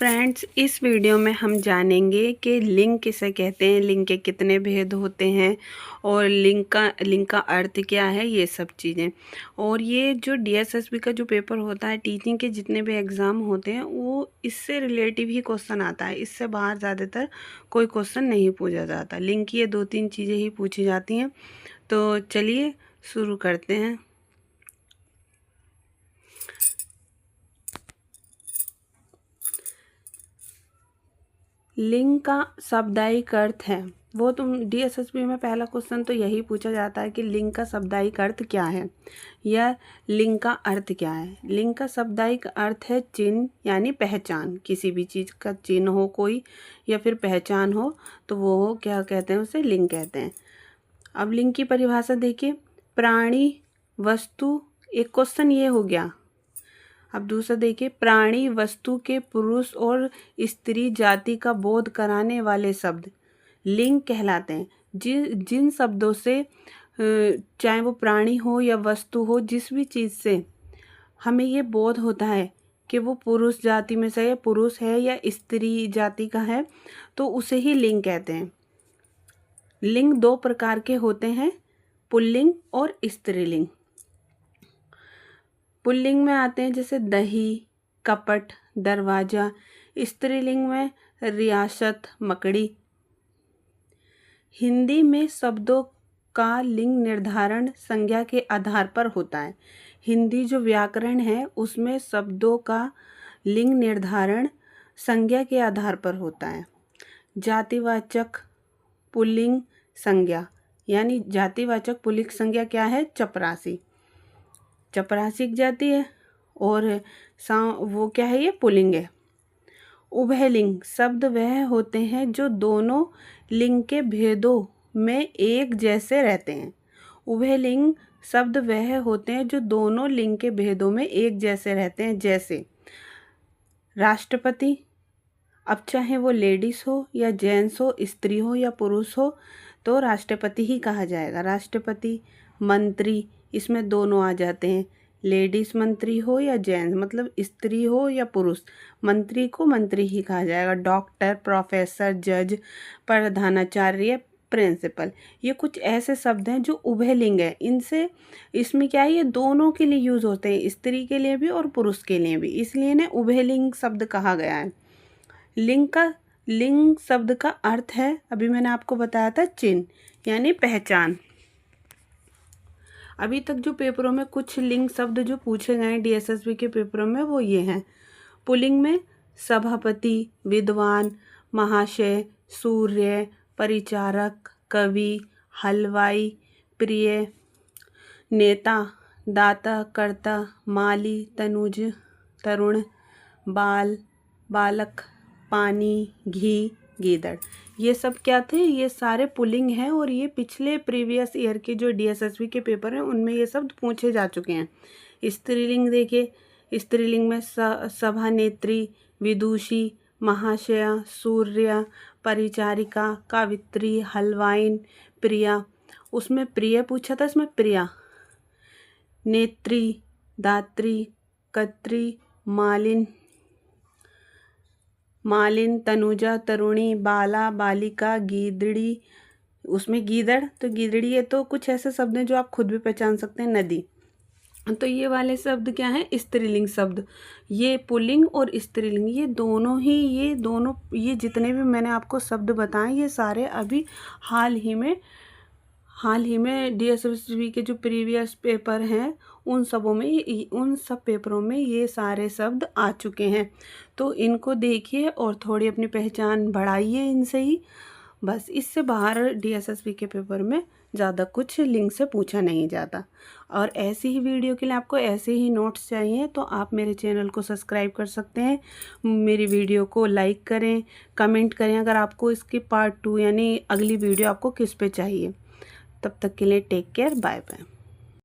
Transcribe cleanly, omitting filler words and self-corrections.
Friends, इस video में हम जानेंगे कि लिंग किसे कहते हैं, लिंग के कितने भेद होते हैं और लिंग का अर्थ क्या है, ये सब चीज़ें। और ये जो डीएसएसबी का जो पेपर होता है, टीचिंग के जितने भी एग्ज़ाम होते हैं, वो इससे रिलेटिव ही क्वेश्चन आता है। इससे बाहर ज़्यादातर कोई क्वेश्चन नहीं पूछा जाता। लिंग की ये 2-3 चीज़ें ही पूछी जाती हैं। तो चलिए शुरू करते हैं। लिंग का शाब्दिक अर्थ है वो डीएसएसबी में पहला क्वेश्चन तो यही पूछा जाता है कि लिंग का शाब्दिक अर्थ क्या है या लिंग का अर्थ क्या है। लिंग का शाब्दिक अर्थ है चिन्ह, यानी पहचान। किसी भी चीज़ का चिन्ह हो कोई या फिर पहचान हो तो वो हो क्या कहते हैं, उसे लिंग कहते हैं। अब लिंग की परिभाषा देखिए, प्राणी, वस्तु, एक क्वेश्चन ये हो गया। अब दूसरा देखिए, प्राणी वस्तु के पुरुष और स्त्री जाति का बोध कराने वाले शब्द लिंग कहलाते हैं। जिन शब्दों से चाहे वो प्राणी हो या वस्तु हो, जिस भी चीज़ से हमें ये बोध होता है कि वो पुरुष जाति में से पुरुष है या स्त्री जाति का है, तो उसे ही लिंग कहते हैं। लिंग 2 प्रकार के होते हैं, पुल्लिंग और स्त्रीलिंग। पुल्लिंग में आते हैं जैसे दही, कपट, दरवाजा। स्त्रीलिंग में रियासत, मकड़ी। हिंदी में शब्दों का लिंग निर्धारण संज्ञा के आधार पर होता है। हिंदी जो व्याकरण है उसमें शब्दों का लिंग निर्धारण संज्ञा के आधार पर होता है। जातिवाचक पुल्लिंग संज्ञा, यानी जातिवाचक पुल्लिंग संज्ञा क्या है, चपरासी। चपरासी एक जाति है और वो क्या है, ये पुल्लिंग है। उभयलिंग शब्द वह होते हैं जो दोनों लिंग के भेदों में एक जैसे रहते हैं। उभयलिंग शब्द वह होते हैं जो दोनों लिंग के भेदों में एक जैसे रहते हैं। जैसे राष्ट्रपति, अब चाहे वो लेडीज़ हो या जेंट्स हो, स्त्री हो या पुरुष हो, तो राष्ट्रपति ही कहा जाएगा। राष्ट्रपति, मंत्री, इसमें दोनों आ जाते हैं। लेडीज़ मंत्री हो या जेंट्स, मतलब स्त्री हो या पुरुष, मंत्री को मंत्री ही कहा जाएगा। डॉक्टर, प्रोफेसर, जज, प्रधानाचार्य, प्रिंसिपल, ये कुछ ऐसे शब्द हैं जो उभयलिंग है। इसमें क्या है, ये दोनों के लिए यूज़ होते हैं, स्त्री के लिए भी और पुरुष के लिए भी, इसलिए इन्हें उभयलिंग शब्द कहा गया है। लिंग शब्द का अर्थ है, अभी मैंने आपको बताया था, चिन्ह, यानी पहचान। अभी तक जो पेपरों में कुछ लिंग शब्द जो पूछे गए हैं डीएसएसबी के पेपरों में, वो ये हैं। पुल्लिंग में सभापति, विद्वान, महाशय, सूर्य, परिचारक, कवि, हलवाई, प्रिय, नेता, दाता, कर्ता, माली, तनुज, तरुण, बाल, बालक, पानी, घी, गीदड़। ये सब क्या थे, ये सारे पुल्लिंग हैं और ये पिछले प्रीवियस ईयर के जो डीएसएसबी के पेपर हैं उनमें ये शब्द पूछे जा चुके हैं। स्त्रीलिंग देखिए, स्त्रीलिंग में सभानेत्री, विदुषी, महाशया, सूर्य, परिचारिका, कावित्री, हलवाइन, प्रिया। उसमें प्रिय पूछा था, इसमें प्रिया। नेत्री, दात्री, कत्री, मालिन, तनुजा, तरुणी, बाला, बालिका, गीदड़ी। उसमें गीदड़, तो गीदड़ी, ये तो कुछ ऐसे शब्द हैं जो आप खुद भी पहचान सकते हैं। नदी, तो ये वाले शब्द क्या हैं, स्त्रीलिंग शब्द। ये पुल्लिंग और स्त्रीलिंग, ये दोनों ये जितने भी मैंने आपको शब्द बताए, ये सारे अभी हाल ही में डीएसएसबी के जो प्रीवियस पेपर हैं उन सब पेपरों में ये सारे शब्द आ चुके हैं। तो इनको देखिए और थोड़ी अपनी पहचान बढ़ाइए इनसे ही, बस। इससे बाहर डीएसएसबी के पेपर में ज़्यादा कुछ लिंक से पूछा नहीं जाता। और ऐसी ही वीडियो के लिए आपको ऐसे ही नोट्स चाहिए तो आप मेरे चैनल को सब्सक्राइब कर सकते हैं। मेरी वीडियो को लाइक करें, कमेंट करें अगर आपको इसकी पार्ट 2 यानी अगली वीडियो आपको किस पे चाहिए। तब तक के लिए टेक केयर, बाय बाय।